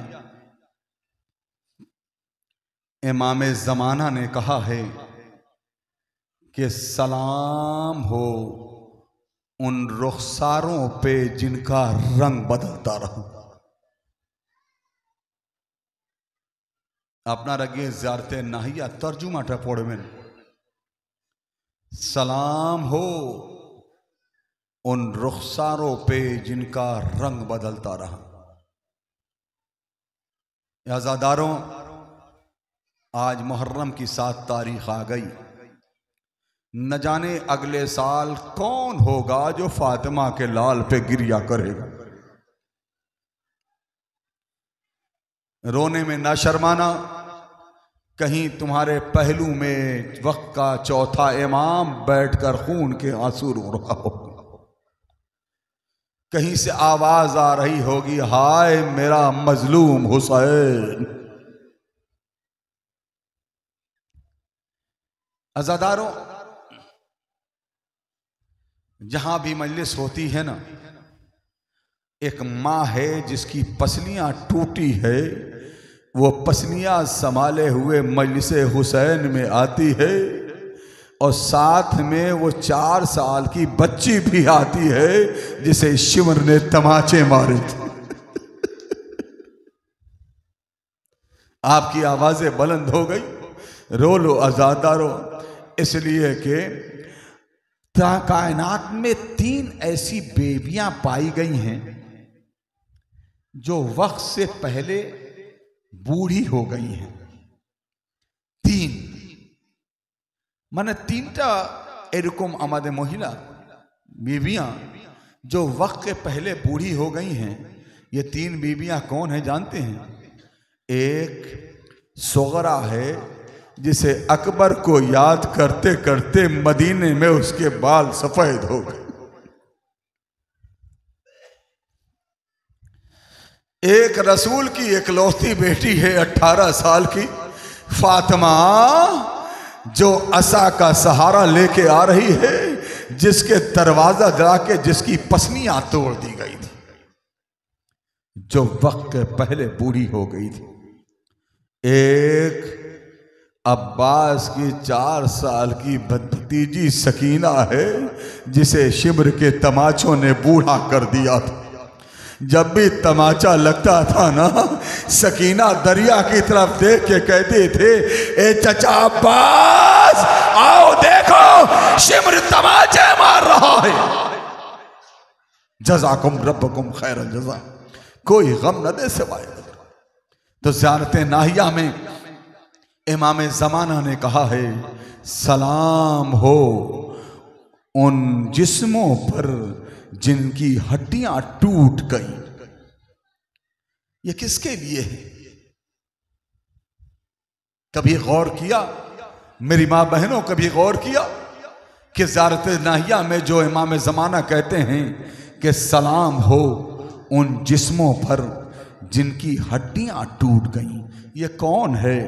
इमाम ज़माना ने कहा है कि सलाम हो उन रुखसारों पे जिनका रंग बदलता रहा। अपना रगे ज़ियारत नाहिया तर्जुमा टपोड़ में, सलाम हो उन रुखसारों पे जिनका रंग बदलता रहा। आज़ादारों, आज मुहर्रम की 7 तारीख आ गई। न जाने अगले साल कौन होगा जो फातिमा के लाल पे गिरिया करेगा। रोने में ना शर्माना, कहीं तुम्हारे पहलू में वक्त का चौथा इमाम बैठकर खून के आंसू रो रहा हो, कहीं से आवाज आ रही होगी, हाय मेरा मजलूम हुसैन। अज़ादारों, जहां भी मजलिस होती है ना, एक माँ है जिसकी पसलियां टूटी है, वो पसलियां संभाले हुए मजलिस हुसैन में आती है, और साथ में वो 4 साल की बच्ची भी आती है जिसे शिमर ने तमाचे मारे थे। आपकी आवाजें बुलंद हो गई, रो लो अज़ादारों, इसलिए कि कायनात में 3 ऐसी बेबियां पाई गई हैं जो वक्त से पहले बूढ़ी हो गई हैं। 3 माने 3टा एरकम आमादे महिला बीबियां जो वक्त के पहले बूढ़ी हो गई हैं। ये 3 बीबियां कौन है जानते हैं? एक सोगरा है जिसे अकबर को याद करते करते मदीने में उसके बाल सफेद हो गए। एक रसूल की इकलौती बेटी है 18 साल की फातिमा, जो असा का सहारा लेके आ रही है, जिसके दरवाजा जाके जिसकी पसलियां तोड़ दी गई थी, जो वक्त के पहले बूढ़ी हो गई थी। एक अब्बास की 4 साल की भतीजी सकीना है जिसे शिमर के तमाचों ने बूढ़ा कर दिया था। जब भी तमाचा लगता था ना, सकीना दरिया की तरफ देख के कहते थे, ए चचा अब्बास आओ देखो शिमर तमाचे मार रहा है। जज़ाकुम रब्बुकुम खैरल जज़ा, कोई गम न दे सिवाय। तो ज़ियारत नाहिया में इमाम ज़माना ने कहा है, सलाम हो उन जिस्मों पर जिनकी हड्डियां टूट गई। ये किसके लिए है? कभी गौर किया मेरी मां बहनों, कभी गौर किया कि ज़ियारत नाहिया में जो इमाम ज़माना कहते हैं कि सलाम हो उन जिस्मों पर जिनकी हड्डियां टूट गईं, ये कौन है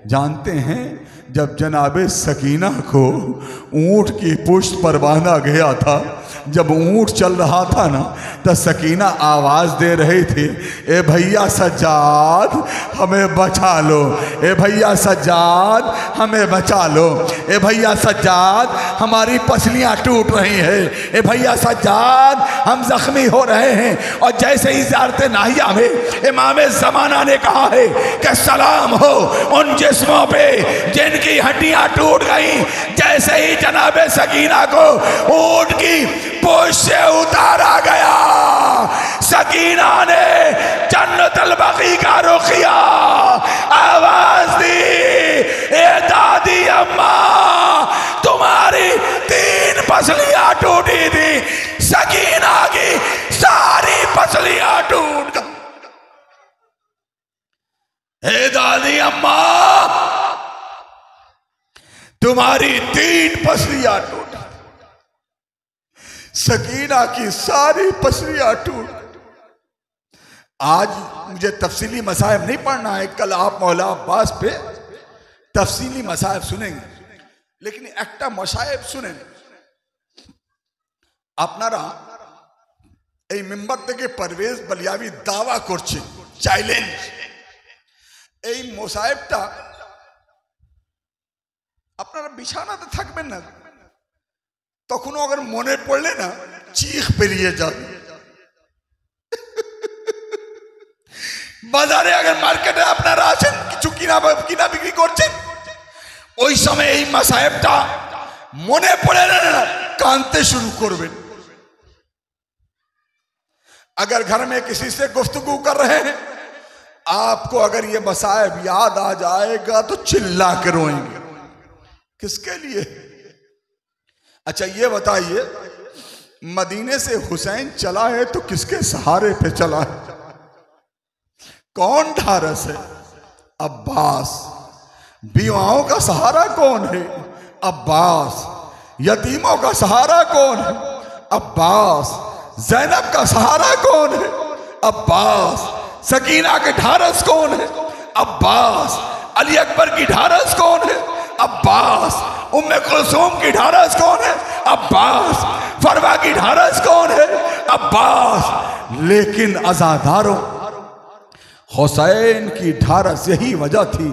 जानते हैं? जब जनाबे सकीना को ऊंट की पुष्ट पर बांधा गया था जब ऊंट चल रहा था ना तो सकीना आवाज दे रही थी, ए भैया सज्जाद हमें बचा लो, ए भैया सज्जाद हमें बचा लो, ए भैया सज्जाद हमारी पसलियां टूट रही हैं, ए भैया सज्जाद हम जख्मी हो रहे हैं। और जैसे ही ज़ियारत नाहिया में इमाम ज़माना ने कहा है कि सलाम हो उन जिस्मों पे जिनकी हड्डियां टूट गई, जैसे ही जनाबे सकीना को ऊंट की पूंछ से उतारा गया, सकीना ने जन्नतुल बकी का रुख किया, आवाज दी, ए दादी अम्मा तुम्हारी 3 पसलियां टूटी थी, सकीना की सारी पसलियां टूट गई। हे दादी अम्मा तुम्हारी 3 पसलियां टूटी, सकीना की सारी पसलियां टूट। आज मुझे तफसीली मसाइब नहीं पढ़ना है, कल आप मौला अब्बास पे तफसीली मसाइब सुनेंगे, लेकिन একটা मसाइब सुनें। আপনারা এই মেম্বার থেকে পারভেজ বলিয়াবি দাওয়া করছে চ্যালেঞ্জ, এই মোসাইবটা আপনারা বিছানাতে থাকবেন না, তখনও अगर মনে পড়লে না চিখ বেরিয়ে যাবে। বাজারে अगर মার্কেটে আপনারা আছেন কিছু কিনা বিক্রি করছেন, ওই সময় এই মাসায়েবটা মনে পড়ে না কাঁদতে শুরু করবেন। अगर घर में किसी से गुफ्तगू कर रहे हैं, आपको अगर ये मसाइब याद आ जाएगा तो चिल्ला के रोएंगे। किसके लिए? अच्छा ये बताइए, मदीने से हुसैन चला है तो किसके सहारे पे चला है? कौन ढारस है? अब्बास। बीवाओं का सहारा कौन है? अब्बास। यतीमों का सहारा कौन है? अब्बास। ज़ैनब का सहारा कौन है? अब्बास। सकीना के ढारस कौन है? अब्बास। अली अकबर की ढारस कौन है? अब्बास। उम्मे कुलसूम की ढारस कौन है? अब्बास। फरवा की ढारस कौन है? अब्बास। लेकिन अज़ादारों, हुसैन की ढारस यही वजह थी।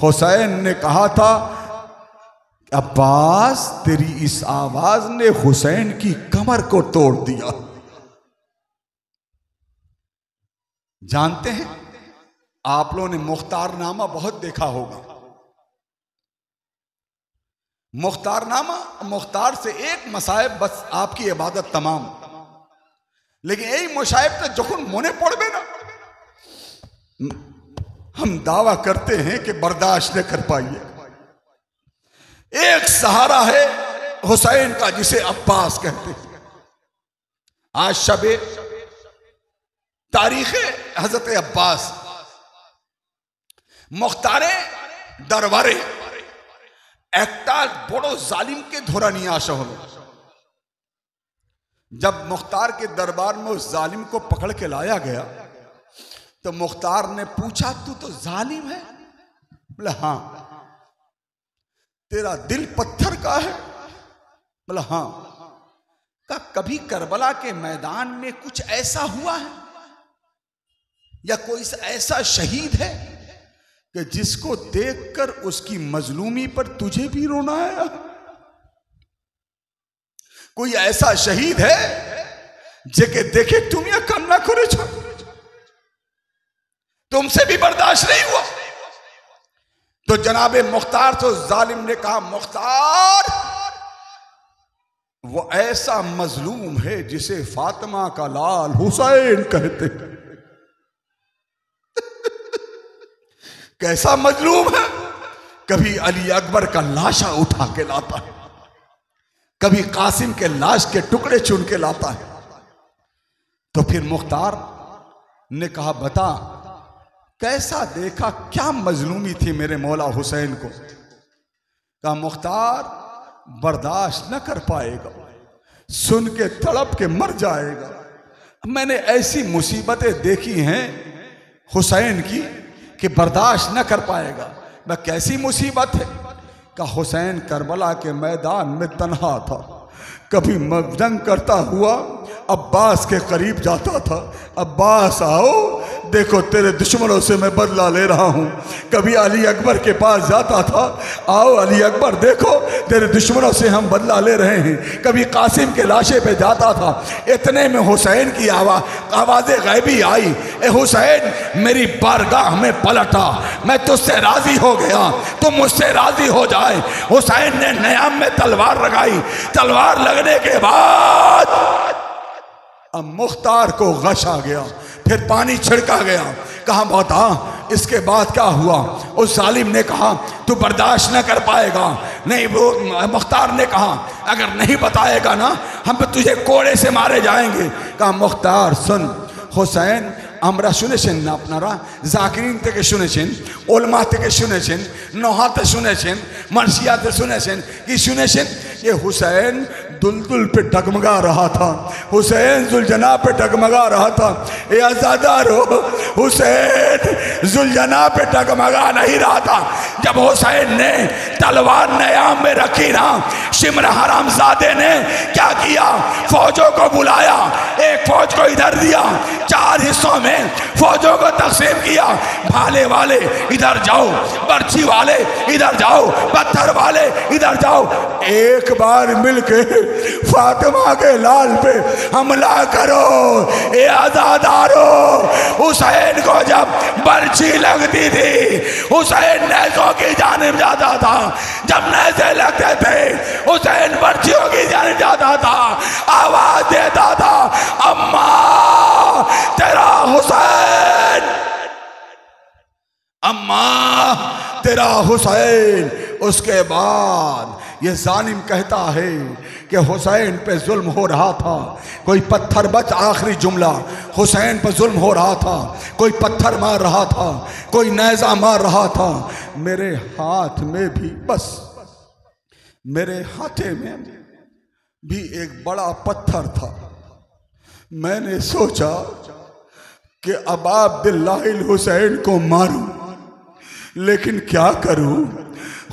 हुसैन ने कहा था, अब्बास तेरी इस आवाज ने हुसैन की कमर को तोड़ दिया। जानते हैं, आप लोगों ने मुख्तारनामा बहुत देखा होगा। मुख्तारनामा, मुख्तार से एक मसाइब बस आपकी इबादत तमाम। लेकिन यही मुसाइब तो जखुन मने पड़बे ना, हम दावा करते हैं कि बर्दाश्त न कर पाइए। एक सहारा है हुसैन का जिसे अब्बास कहते हैं। आज शबे तारीख हजरत अब्बास मुख्तारे दरबारे একটা বড় जालिम के धोरा नहीं आशा हो। जब मुख्तार के दरबार में उस जालिम को पकड़ के लाया गया तो मुख्तार ने पूछा, तू तो जालिम है? बोला हाँ। तेरा दिल पत्थर का है? बोला हाँ। का कभी करबला के मैदान में कुछ ऐसा हुआ है या कोई ऐसा शहीद है कि जिसको देखकर उसकी मजलूमी पर तुझे भी रोना आया? कोई ऐसा शहीद है जेके देखे तुम यह कामना करे छो, तुमसे भी बर्दाश्त नहीं हुआ? तो जनाबे मुख्तार तो जालिम ने कहा, मुख्तार वो ऐसा मजलूम है जिसे फातिमा का लाल हुसैन कहते हैं। कैसा मजलूम है? कभी अली अकबर का लाशा उठा के लाता है, कभी कासिम के लाश के टुकड़े चुन के लाता है। तो फिर मुख्तार ने कहा, बता कैसा देखा, क्या मजलूमी थी मेरे मौला हुसैन को? कहा, मुख्तार बर्दाश्त न कर पाएगा, सुन के तड़प के मर जाएगा। मैंने ऐसी मुसीबतें देखी हैं हुसैन की कि बर्दाश्त न कर पाएगा। मैं कैसी मुसीबत है? का हुसैन करबला के मैदान में तन्हा था, कभी मैं जंग करता हुआ अब्बास के करीब जाता था, अब्बास आओ देखो तेरे दुश्मनों से मैं बदला ले रहा हूँ। कभी अली अकबर के पास जाता था, आओ अली अकबर देखो तेरे दुश्मनों से हम बदला ले रहे हैं। कभी कासिम के लाशे पे जाता था, इतने में हुसैन की आवाज़ें गैबी आई, ए हुसैन मेरी बारगाह में पलटा, मैं तुझसे राज़ी हो गया, तुम मुझसे राज़ी हो जाए। हुसैन ने नयाम में तलवार लगाई, तलवार लगने के बाद अब मुख्तार को गश आ गया, फिर पानी छिड़का गया। कहा बता इसके बाद क्या हुआ? उस जालिम ने कहा तू बर्दाश्त न कर पाएगा। नहीं, वो मुख्तार ने कहा अगर नहीं बताएगा ना हम तुझे कोड़े से मारे जाएंगे। कहा मुख्तार सुन, हुसैन আমরা শুনেছেন না, আপনারা জাকিরিন থেকে শুনেছেন, ওলমা থেকে শুনেছেন, নহাতে শুনেছেন, মার্শিয়াতে শুনেছেন, কি শুনেছেন? ये हुसैन दुलदुल पे डगमगा रहा था, हुसैन जुलजना पे डगमगा रहा था। ये आज़ादारो, हुसैन जुलजना पे डगमगा नहीं रहा था। जब हुसैन ने तलवार नयाम में रखी ना, शिमर हरामजादे ने क्या किया? फौजों को बुलाया, एक फौज को इधर दिया, 4 हिस्सों में फौजों को तकसीम किया। भाले वाले इधर जाओ, बर्छी वाले इधर जाओ, पत्थर वाले इधर जाओ। एक बार मिलके फातिमा के लाल पे हमला करो। ये आज़ादारो, हुसैन को जब बर्छी लगती थी, हुसैन नेज़ों की जानिब जाता था। जब नेज़े लगते थे, हुसैन बर्छियों की जानिब जाता था, आवाज देता था अम्मा तेरा हुसैन, अम्मा तेरा हुसैन। उसके बाद ये जालिम कहता है कि हुसैन पे जुल्म हो रहा था, कोई पत्थर बच, आखिरी जुमला, हुसैन पे जुल्म हो रहा था, कोई पत्थर मार रहा था, कोई नेज़ा मार रहा था। मेरे हाथ में भी, बस मेरे हाथे में भी एक बड़ा पत्थर था। मैंने सोचा कि अब अब्दुल्लाहिल हुसैन को मारूं, लेकिन क्या करूं?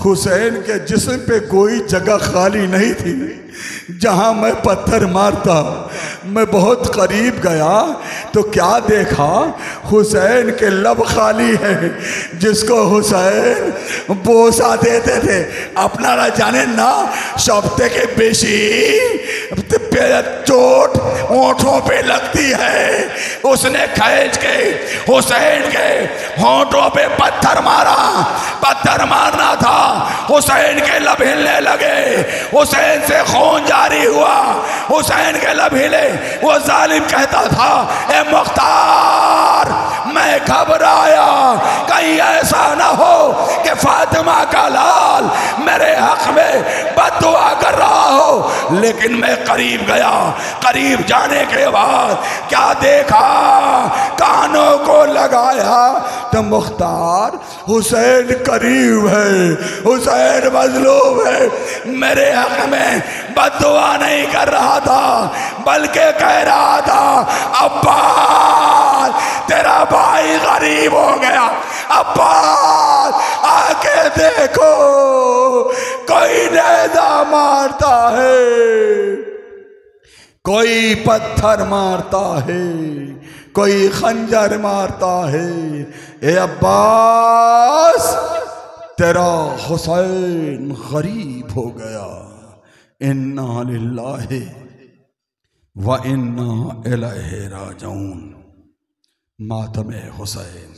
हुसैन के जिस्म पे कोई जगह खाली नहीं थी जहां मैं पत्थर मारता। मैं बहुत करीब गया तो क्या देखा? हुसैन के लब खाली है, जिसको हुसैन बोसा देते थे। अपना ना जाने ना शब्द के बेशी चोट होठों पे लगती है। उसने खींच के हुसैन के होठों पे पत्थर मारा। पत्थर मारना था, हुसैन के लब हिलने लगे, हुसैन से खून जारी हुआ, हुसैन के लब हिले। वो जालिम कहता था ए मुख्तार, मैं घबराया कहीं ऐसा ना हो कि फातिमा का लाल मेरे हक में बद्दुआ कर रहा हो। लेकिन मैं करीब गया, करीब जाने के बाद क्या देखा? कानों को लगाया तो मुख्तार हुसैन करीब है, हुसैन मजलूम है, मेरे हक में बद्दुआ नहीं कर रहा था, बल्कि कह रहा था अब्बास तेरा भाई गरीब हो गया। अब्बास आके देखो, कोई नेज़ा मारता है, कोई पत्थर मारता है, कोई खंजर मारता है। ए अब्बास तेरा हुसैन गरीब हो गया। इन्ना लिल्लाहि व इन्ना इलैहि राजिऊन। मातम हुसैन।